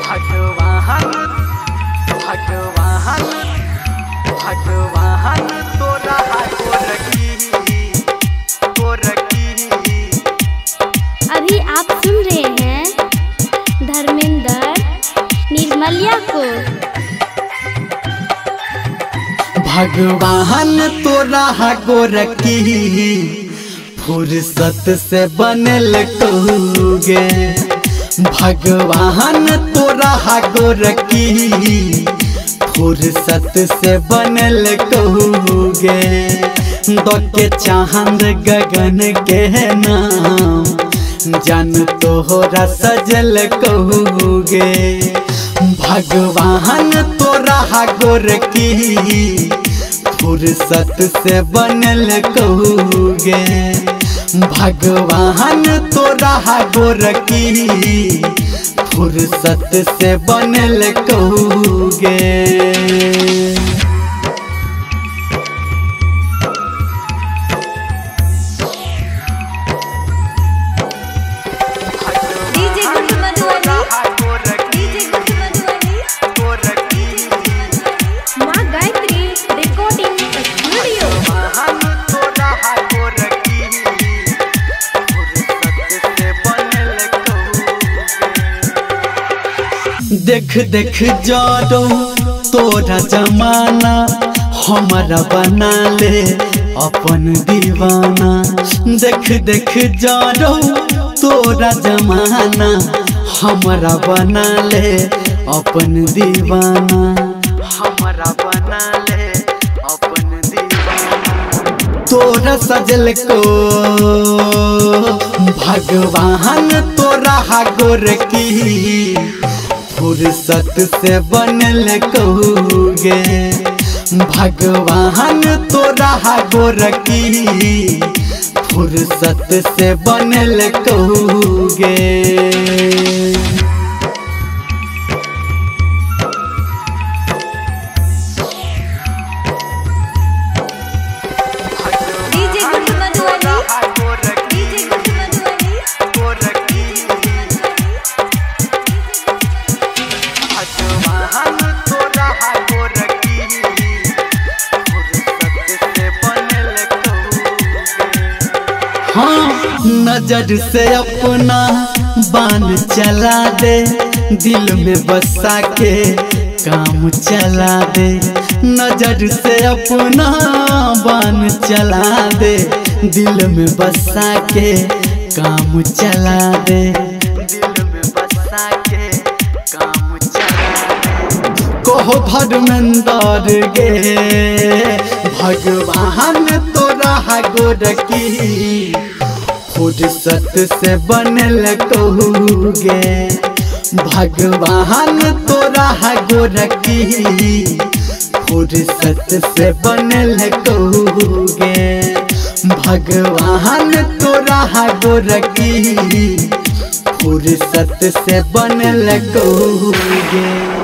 भगवान भगवान भगवान तोरा गोरकी। अभी आप सुन रहे हैं धर्मेंद्र निर्मलिया को। भगवान तोरा गोरकी फुर्सत से बनल कहूगे। भगवान तोरा गोरकी फुर्सत से बनल कहूगे। दो के चांद गगन के नाम जन तोहरा सजल कहूगे। भगवान तोरा गोरकी फुर्सत से बनल कहूगे। भगवान तोरा गोरकी फुर्सत से बनल कहूगे। देख देख जारो तोरा जमाना हमारा बना ले अपन दीवाना। देख देख जारो तोरा जमाना हमारा बना ले अपन दीवाना। हमारा बना ले अपन दीवाना। तोरा सजल को भगवान तोरा गोरकी फुर्सत से बनल कहूगे। भगवान तोरा गोरकी फुर्सत से बनल कहूगे। नजर से अपना बान चला दे दिल में बसा के काम चला दे। नजर से अपना बान चला दे दिल में बसा के काम चला दे। दिल में बसा के काम चला दे। कहो धर्मेंद्र गे भगवान तोरा गोरकी फुर्सत से बनल कहूगे। भगवान तोरा गोरकी फुर्सत से बनल कहूगे। भगवान तोरा गोरकी फुर्सत से बनल कहूगे।